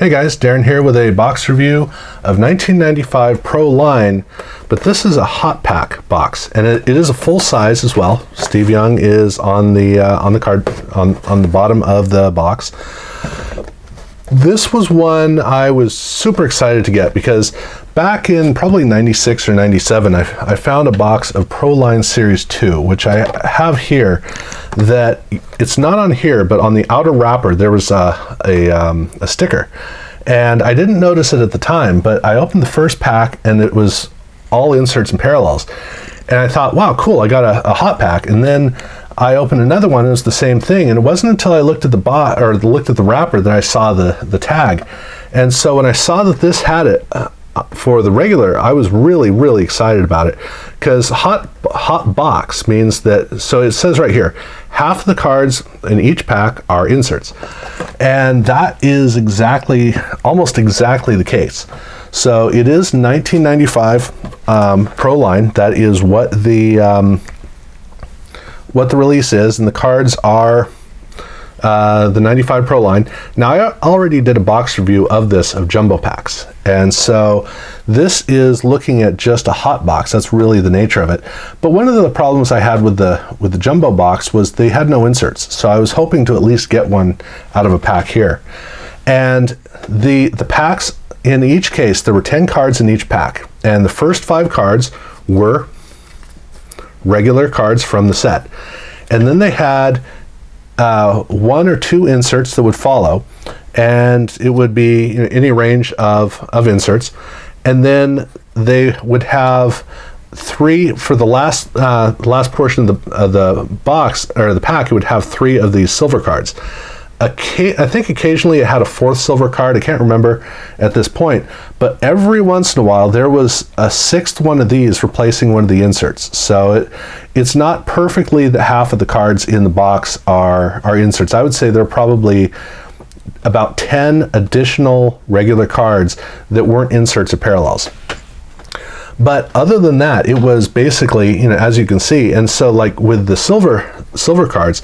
Hey guys, Darren here with a box review of 1995 Pro Line, but this is a hot pack box, and it is a full size as well. Steve Young is on the card on the bottom of the box. This was one I was super excited to get because back in probably 96 or 97, I found a box of Pro Line Series 2, which I have here. That it's not on here, but on the outer wrapper there was a sticker, and I didn't notice it at the time, but I opened the first pack and it was all inserts and parallels, and I thought, wow, cool, I got a hot pack. And then I opened another one and it was the same thing, and it wasn't until I looked at the wrapper that I saw the tag. And so when I saw that this had it for the regular, I was really excited about it, because hot box means that, so it says right here, half of the cards in each pack are inserts, and that is almost exactly the case. So it is 1995 Pro Line. That is what the release is, and the cards are the 95 Pro Line. Now, I already did a box review of jumbo packs, and so this is looking at just a hot box. That's really the nature of it. But one of the problems I had with the jumbo box was they had no inserts, so I was hoping to at least get one out of a pack here. And the packs, in each case, there were 10 cards in each pack, and the first 5 cards were regular cards from the set, and then they had 1 or 2 inserts that would follow, and it would be any range of inserts, and then they would have 3 for the last portion of the box, or the pack. It would have 3 of these silver cards. I think occasionally it had a 4th silver card. I can't remember at this point, but every once in a while there was a 6th one of these replacing one of the inserts. So it's not perfectly that half of the cards in the box are inserts. I would say there are probably about 10 additional regular cards that weren't inserts or parallels. But other than that, it was basically, as you can see. And so, like with the silver cards,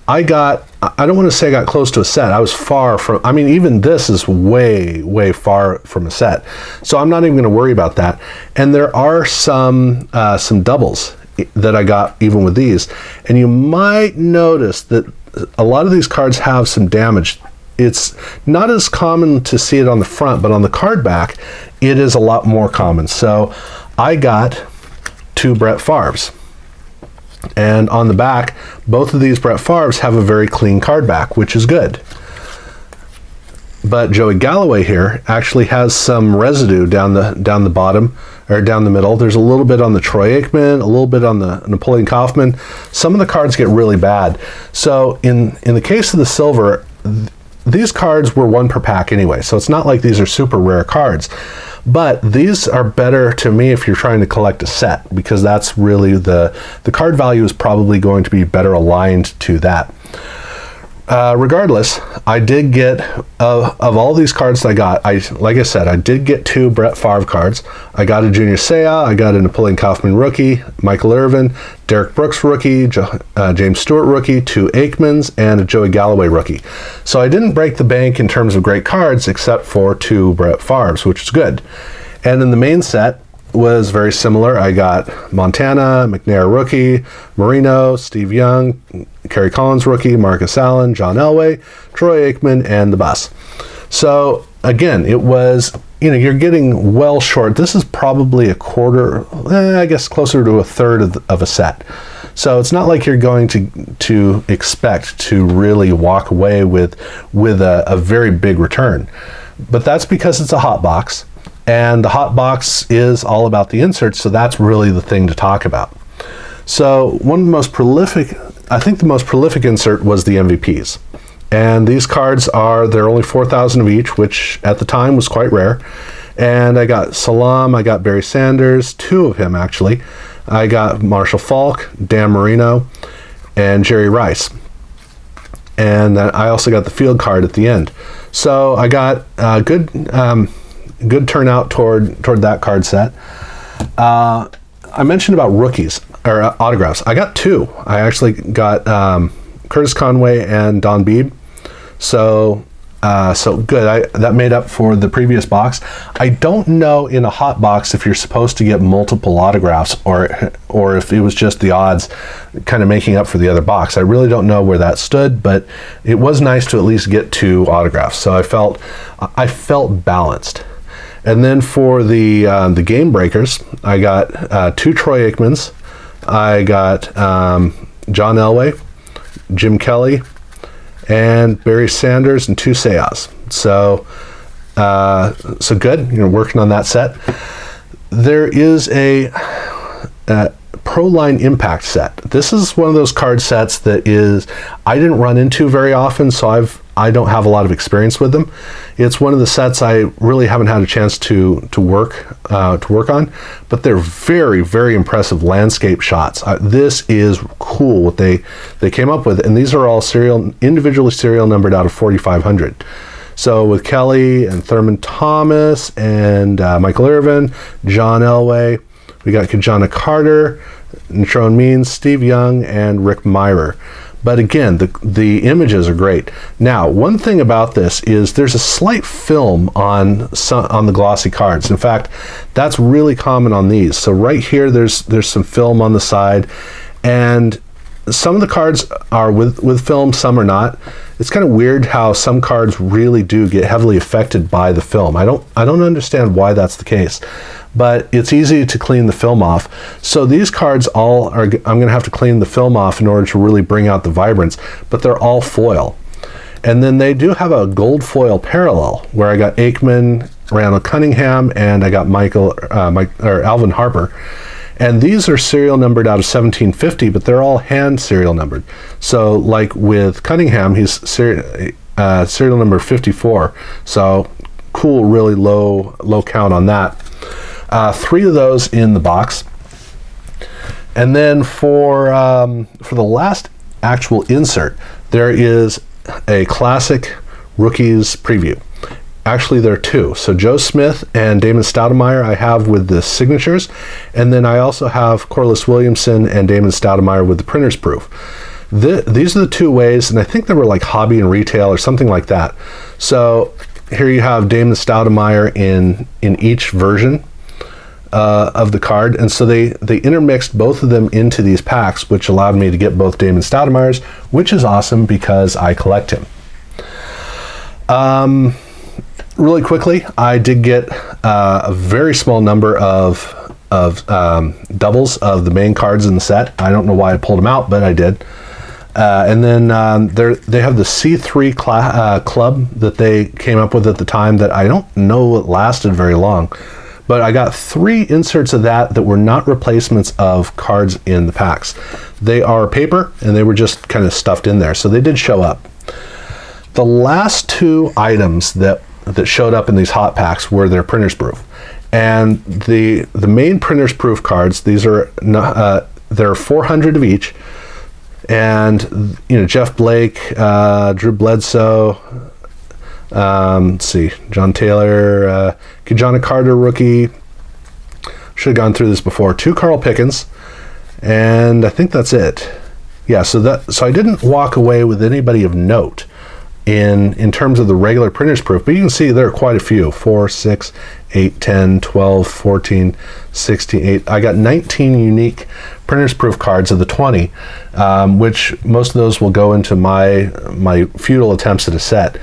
I don't want to say I got close to a set. I was far from, even this is way far from a set. So I'm not even going to worry about that. And there are some doubles that I got even with these. And you might notice that a lot of these cards have some damage. It's not as common to see it on the front, but on the card back, it is a lot more common. So I got 2 Brett Favres. And on the back, both of these Brett Favres have a very clean card back, which is good. But Joey Galloway here actually has some residue down the bottom, or down the middle. There's a little bit on the Troy Aikman, a little bit on the Napoleon Kaufman. Some of the cards get really bad. So in the case of the silver, these cards were 1 per pack anyway, so it's not like these are super rare cards. But these are better to me if you're trying to collect a set, because that's really the card value is probably going to be better aligned to that. Regardless, I did get, of all these cards that I got, like I said, I did get 2 Brett Favre cards. I got a Junior Seau, I got a Napoleon Kaufman rookie, Michael Irvin, Derek Brooks rookie, James Stewart rookie, 2 Aikmans, and a Joey Galloway rookie. So I didn't break the bank in terms of great cards, except for 2 Brett Favres, which is good. And in the main set was very similar. I got Montana, McNair rookie, Marino, Steve Young, Kerry Collins rookie, Marcus Allen, John Elway, Troy Aikman, and the bus. So again, it was, you're getting well short. This is probably a quarter, I guess closer to a third of a set. So it's not like you're going to expect to really walk away with a very big return. But that's because it's a hot box. And the hot box is all about the inserts, so that's really the thing to talk about. So one of the most prolific, I think the most prolific insert was the MVPs. And these cards they're only 4,000 of each, which at the time was quite rare. And I got Salam, I got Barry Sanders, 2 of him actually. I got Marshall Faulk, Dan Marino, and Jerry Rice. And I also got the field card at the end. So I got good turnout toward that card set. I mentioned about rookies, or autographs. I got 2. I actually got Curtis Conway and Don Beebe. So So good. That made up for the previous box. I don't know in a hot box if you're supposed to get multiple autographs or if it was just the odds kind of making up for the other box. I really don't know where that stood, but it was nice to at least get 2 autographs. So I felt balanced. And then for the Game Breakers, I got 2 Troy Aikmans. I got John Elway, Jim Kelly, and Barry Sanders, and 2 Seiya. So good. You're working on that set. There is a Proline Impact set. This is one of those card sets that I didn't run into very often, so I don't have a lot of experience with them. It's one of the sets I really haven't had a chance to work on, but they're very, very impressive landscape shots. This is cool what they came up with, and these are all individually serial numbered out of 4,500. So with Kelly and Thurman Thomas and Michael Irvin, John Elway, we got Kajana Carter, Natrone Means, Steve Young, and Rick Myrer. But again, the images are great. Now, one thing about this is there's a slight film on the glossy cards. In fact, that's really common on these. So right here, there's some film on the side, and some of the cards are with film, some are not. It's kind of weird how some cards really do get heavily affected by the film. I don't understand why that's the case, but it's easy to clean the film off. So these cards I'm going to have to clean the film off in order to really bring out the vibrance, but they're all foil. And then they do have a gold foil parallel where I got Aikman, Randall Cunningham, and I got Alvin Harper. And these are serial numbered out of 1750, but they're all hand serial numbered. So like with Cunningham, he's serial number 54. So cool, really low count on that. 3 of those in the box. And then for the last actual insert, there is a classic rookies preview. Actually, there are 2. So Joe Smith and Damon Stoudemire I have with the signatures, and then I also have Corliss Williamson and Damon Stoudemire with the printer's proof. These are the 2 ways, and I think they were like hobby and retail or something like that. So here you have Damon Stoudemire in each version of the card, and so they intermixed both of them into these packs, which allowed me to get both Damon Stoudemire's, which is awesome because I collect him. Really quickly, I did get a very small number of doubles of the main cards in the set. I don't know why I pulled them out, but I did. And then they have the C3 club that they came up with at the time that I don't know it lasted very long. But I got 3 inserts of that were not replacements of cards in the packs. They are paper, and they were just kind of stuffed in there, so they did show up. The last 2 items that showed up in these hot packs were their printer's proof, and the main printer's proof cards. These are there are 400 of each, and Jeff Blake, Drew Bledsoe, let's see, John Taylor, Kajana Carter rookie. Should have gone through this before. 2 Carl Pickens, and I think that's it. Yeah, so I didn't walk away with anybody of note in terms of the regular printer's proof, but you can see there are quite a few. 4, 6, 8, 10, 12, 14, 16, 8. I got 19 unique printer's proof cards of the 20, which most of those will go into my futile attempts at a set.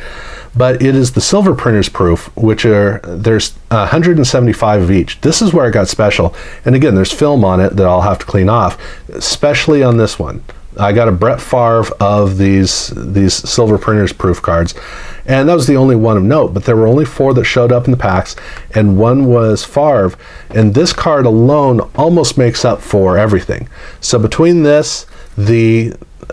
But it is the silver printer's proof, there's 175 of each. This is where it got special. And again, there's film on it that I'll have to clean off, especially on this one. I got a Brett Favre of these silver printer's proof cards, and that was the only one of note, but there were only 4 that showed up in the packs, and one was Favre, and this card alone almost makes up for everything. So between this,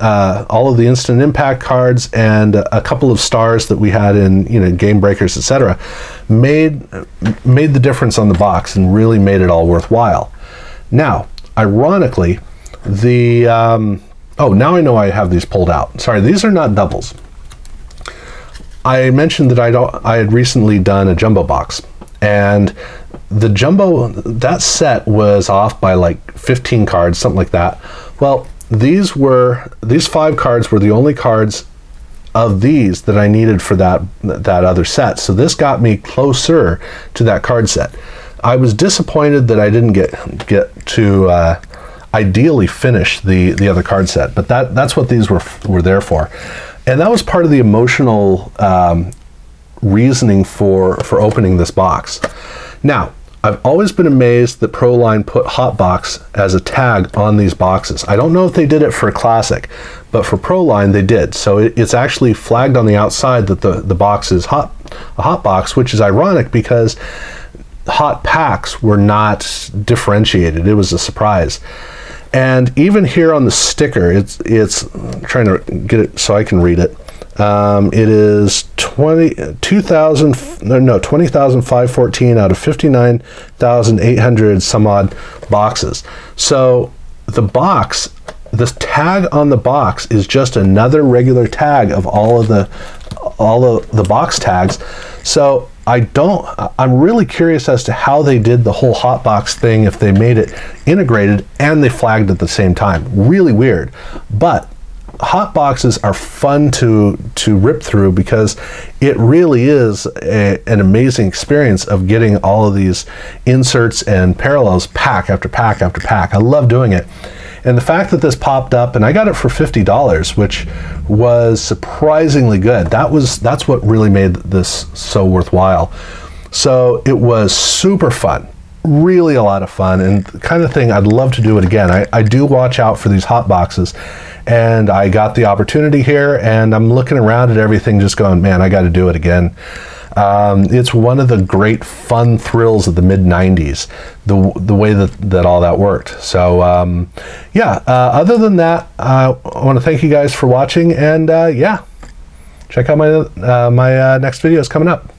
all of the instant impact cards and a couple of stars that we had in Game Breakers, etc., made the difference on the box and really made it all worthwhile. Now, ironically, now I know I have these pulled out. Sorry, these are not doubles. I mentioned that I had recently done a jumbo box, and the jumbo, that set was off by like 15 cards, something like that. Well, these 5 cards were the only cards of these that I needed for that other set. So this got me closer to that card set. I was disappointed that I didn't get to ideally finish the other card set, but that's what these were there for. And that was part of the emotional reasoning for opening this box. Now, I've always been amazed that Proline put Hotbox as a tag on these boxes. I don't know if they did it for Classic, but for Proline they did. So it's actually flagged on the outside that the box is a hot box, which is ironic because hot packs were not differentiated. It was a surprise. And even here on the sticker, it's I'm trying to get it so I can read it. It is 20,514 out of 59,800 some odd boxes. So the box, this tag on the box is just another regular tag of all of the box tags. So I'm really curious as to how they did the whole Hotbox thing, if they made it integrated and they flagged at the same time. Really weird. But hot boxes are fun to rip through because it really is an amazing experience of getting all of these inserts and parallels pack after pack after pack. I love doing it. And the fact that this popped up, and I got it for $50, which was surprisingly good. That's what really made this so worthwhile. So it was super fun. Really a lot of fun, and the kind of thing I'd love to do it again. I do watch out for these hot boxes, and I got the opportunity here, and I'm looking around at everything just going, man, I got to do it again. It's one of the great fun thrills of the mid-90s, the way that all that worked. So other than that, I want to thank you guys for watching, and yeah, check out my next videos coming up.